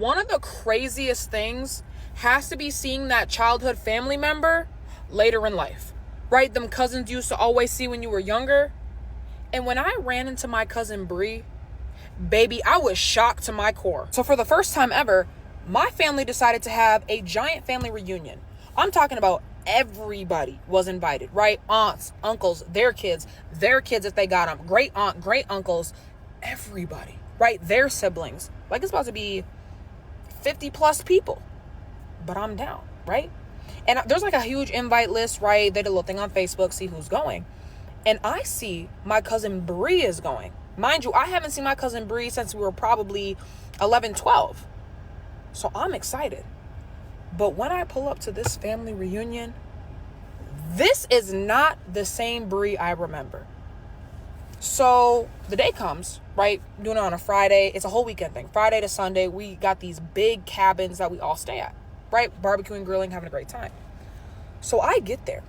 One of the craziest things has to be seeing that childhood family member later in life, right? Them cousins you used to always see when you were younger. And when I ran into my cousin Bree, baby, I was shocked to my core. So for the first time ever, my family decided to have a giant family reunion. I'm talking about everybody was invited, right? Aunts, uncles, their kids if they got them, great aunt, great uncles, everybody, right? Their siblings. Like, it's about to be 50 plus people, but I'm down, right? And there's like a huge invite list, right? They did a little thing on Facebook, see who's going. And I see my cousin Bree is going. Mind you, I haven't seen my cousin Bree since we were probably 11, 12. So I'm excited. But when I pull up to this family reunion, this is not the same Bree I remember. So the day comes, right? Doing it on a Friday. It's a whole weekend thing. Friday to Sunday, we got these big cabins that we all stay at, right? Barbecuing, grilling, having a great time. So I get there,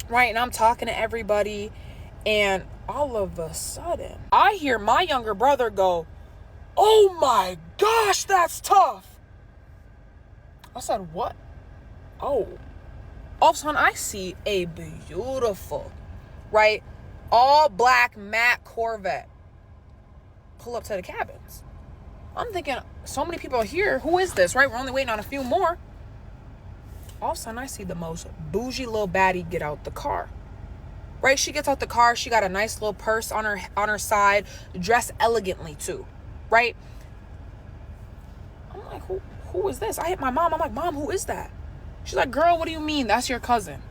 right? And I'm talking to everybody. And all of a sudden, I hear my younger brother go, "Oh my gosh, that's tough." I said, "What?" Oh. All of a sudden, I see a beautiful, right, all black matte Corvette pull up to the cabins. I'm thinking, so many people are here. Who is this, right? We're only waiting on a few more. All of a sudden, I see the most bougie little baddie get out the car. Right? She gets out the car. She got a nice little purse on her side, dressed elegantly too. Right? I'm like, who is this? I hit my mom. I'm like, "Mom, who is that?" She's like, "Girl, what do you mean? That's your cousin."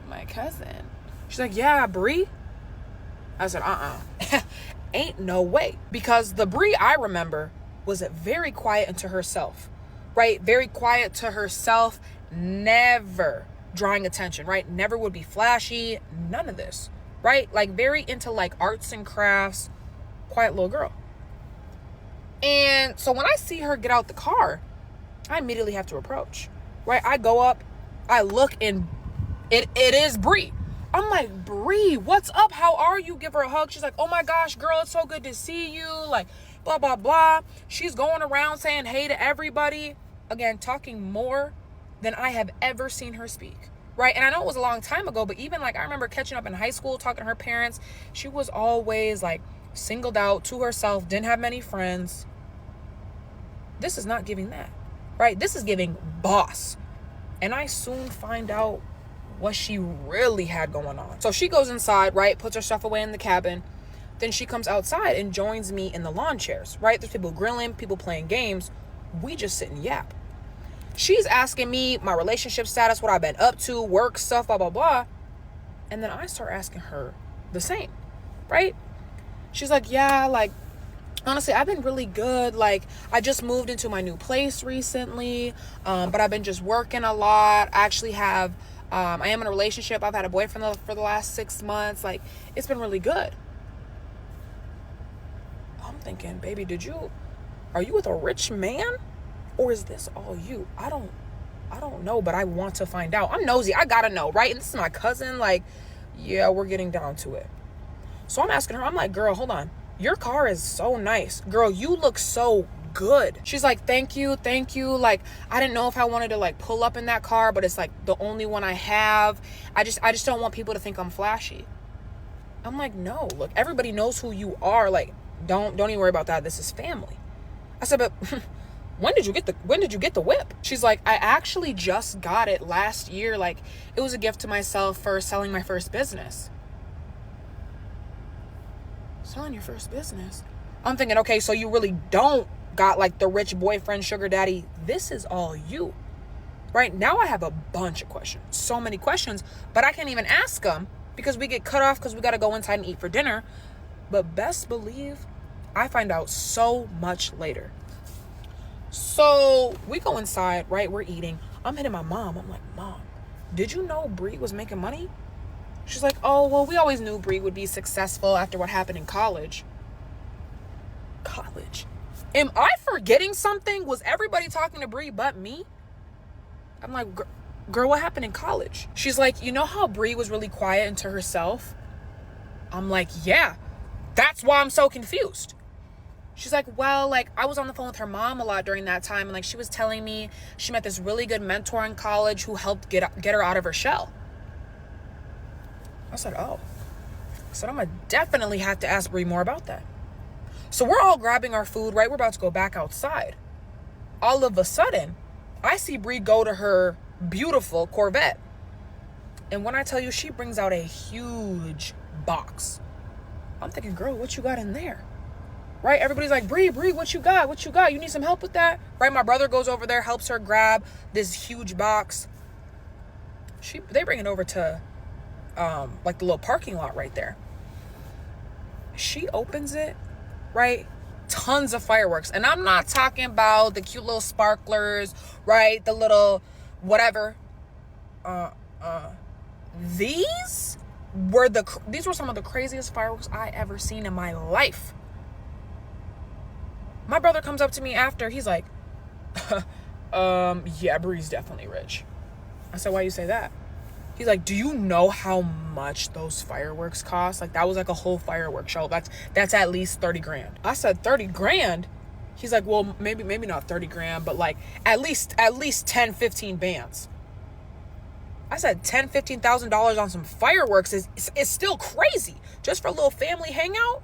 My cousin? She's like, "Yeah, Bree." I said, Ain't no way. Because the Bree I remember was very quiet and to herself. Right? Very quiet to herself. Never drawing attention, right? Never would be flashy. None of this. Right? Like, very into like arts and crafts. Quiet little girl. And so when I see her get out the car, I immediately have to approach, right? I go up, I look, and it is Bree. I'm like, "Bree, what's up? How are you?" Give her a hug. She's like, "Oh my gosh, girl, it's so good to see you." Like, blah, blah, blah. She's going around saying hey to everybody. Again, talking more than I have ever seen her speak, right? And I know it was a long time ago, but even like I remember catching up in high school, talking to her parents. She was always like singled out to herself, didn't have many friends. This is not giving that. Right? This is giving boss. And I soon find out what she really had going on. So she goes inside, right? Puts her stuff away in the cabin. Then she comes outside and joins me in the lawn chairs, right? There's people grilling, people playing games. We just sit and yap. She's asking me my relationship status, what I've been up to, work stuff, blah, blah, blah. And then I start asking her the same, right? She's like, "Yeah, like, honestly, I've been really good. Like, I just moved into my new place recently, but I've been just working a lot. I actually have, I am in a relationship. I've had a boyfriend for the last 6 months. Like, it's been really good." I'm thinking, baby, are you with a rich man? Or is this all you? I don't know, but I want to find out. I'm nosy. I gotta know, right? And this is my cousin. Like, yeah, we're getting down to it. So I'm asking her, I'm like, "Girl, hold on. Your car is so nice. Girl, you look so good." She's like, thank you. Like, I didn't know if I wanted to like pull up in that car, but it's like the only one I have. I just don't want people to think I'm flashy. I'm like, "No, look, everybody knows who you are. Like, don't even worry about that. This is family." I said, "But when did you get the whip?" She's like, "I actually just got it last year. Like, it was a gift to myself for selling my first business." Selling your first business? I'm thinking, okay, so you really don't got like the rich boyfriend, sugar daddy. This is all you. Right? Now I have a bunch of questions. So many questions, but I can't even ask them because we get cut off because we got to go inside and eat for dinner. But best believe I find out so much later. So we go inside, right? We're eating. I'm hitting my mom. I'm like, "Mom, did you know Bree was making money?" She's like, "Oh, well, we always knew Bree would be successful after what happened in college." College? Am I forgetting something? Was everybody talking to Bree but me? I'm like, "Girl, what happened in college?" She's like, "You know how Bree was really quiet and to herself?" I'm like, "Yeah, that's why I'm so confused." She's like, well, like, I was on the phone with her mom a lot during that time, and like she was telling me she met this really good mentor in college who helped get her out of her shell. I said, oh. I said, I'm gonna definitely have to ask Bree more about that. So we're all grabbing our food, right? We're about to go back outside. All of a sudden, I see Bree go to her beautiful Corvette. And when I tell you, she brings out a huge box. I'm thinking, girl, what you got in there? Right? Everybody's like, Bree, what you got? What you got? You need some help with that? Right? My brother goes over there, helps her grab this huge box. They bring it over to like the little parking lot right there. She opens it, right? Tons of fireworks. And I'm not talking about the cute little sparklers, right? The little whatever. These were some of the craziest fireworks I ever seen in my life. My brother comes up to me after. He's like, yeah, Bree's definitely rich. I said, why you say that? He's like, do you know how much those fireworks cost? Like, that was like a whole fireworks show. That's at least 30 grand. I said, 30 grand? He's like, well, maybe not 30 grand, but like at least 10, 15 bands. I said $10,000-$15,000 on some fireworks is still crazy. Just for a little family hangout?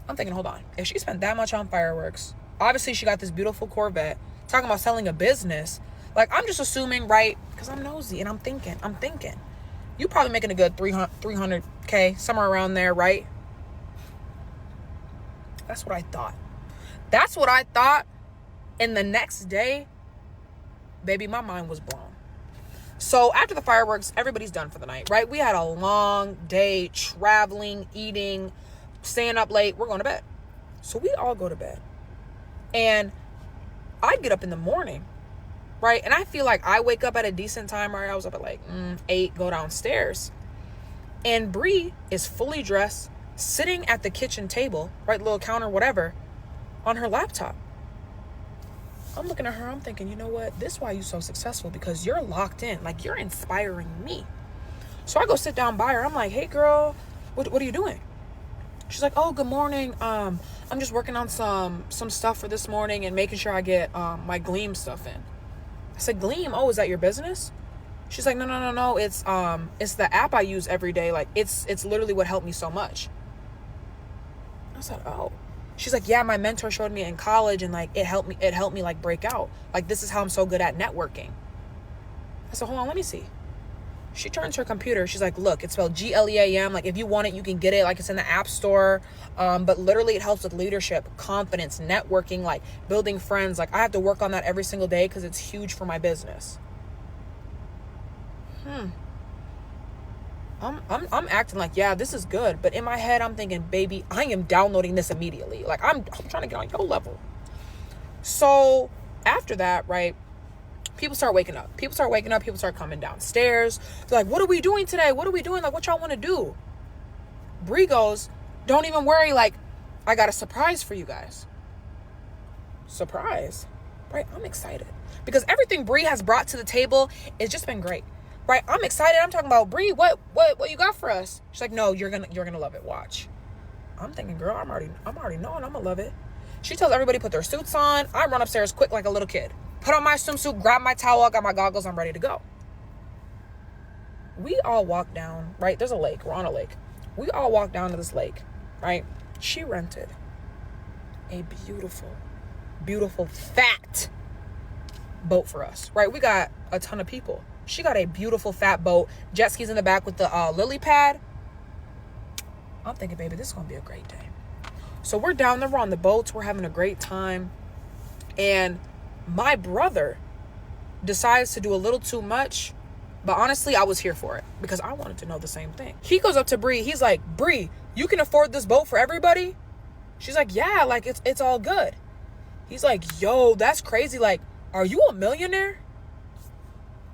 I'm thinking, hold on. If she spent that much on fireworks, obviously she got this beautiful Corvette, talking about selling a business. Like, I'm just assuming, right? Because I'm nosy and I'm thinking. You probably making a good 300K, somewhere around there, right? That's what I thought. And the next day, baby, my mind was blown. So after the fireworks, everybody's done for the night, right? We had a long day traveling, eating, staying up late. We're going to bed. So we all go to bed. And I get up in the morning, right? And I feel like I wake up at a decent time, right? I was up at like 8, go downstairs. And Bree is fully dressed, sitting at the kitchen table, right? Little counter, whatever, on her laptop. I'm looking at her, I'm thinking, you know what? This is why you're so successful, because you're locked in. Like, you're inspiring me. So I go sit down by her. I'm like, hey, girl, what are you doing? She's like, oh, good morning. I'm just working on some stuff for this morning and making sure I get my Gleam stuff in. I said, Gleam? Oh, is that your business? She's like, no. It's the app I use every day. Like, it's literally what helped me so much. I said, oh. She's like, yeah, my mentor showed me in college, and like it helped me like break out. Like, this is how I'm so good at networking. I said, hold on, let me see. She turns her computer. She's like, look, it's spelled GLEAM. Like, if you want it, you can get it. Like, it's in the app store. But literally it helps with leadership, confidence, networking, like building friends. Like, I have to work on that every single day because it's huge for my business. I'm acting like, yeah, this is good. But in my head, I'm thinking, baby, I am downloading this immediately. Like, I'm trying to get on your level. So after that, right, people start waking up. People start coming downstairs. They're like, what are we doing today? What are we doing? Like, what y'all want to do? Bree goes, don't even worry. Like, I got a surprise for you guys. Surprise? Right? I'm excited. Because everything Bree has brought to the table has just been great. Right? I'm excited. I'm talking about, Bree, what you got for us? She's like, no, you're gonna love it. Watch. I'm thinking, girl, I'm already knowing I'm gonna love it. She tells everybody put their suits on. I run upstairs quick like a little kid. Put on my swimsuit, grab my towel, got my goggles, I'm ready to go. We all walk down, right? There's a lake. We're on a lake. We all walk down to this lake, right? She rented a beautiful, beautiful, fat boat for us, right? We got a ton of people. She got a beautiful fat boat, jet skis in the back with the lily pad. I'm thinking, baby, this is going to be a great day. So we're down there, we're on the boats, we're having a great time. And my brother decides to do a little too much. But honestly, I was here for it because I wanted to know the same thing. He goes up to Bree. He's like, Bree, you can afford this boat for everybody? She's like, yeah, like it's all good. He's like, yo, that's crazy. Like, are you a millionaire?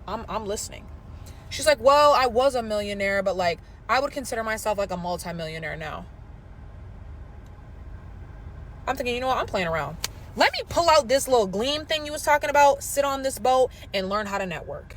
I'm listening. She's like, well, I was a millionaire, but like, I would consider myself like a multi-millionaire now. I'm thinking, you know what? I'm playing around. Let me pull out this little Gleam thing you was talking about, sit on this boat and learn how to network.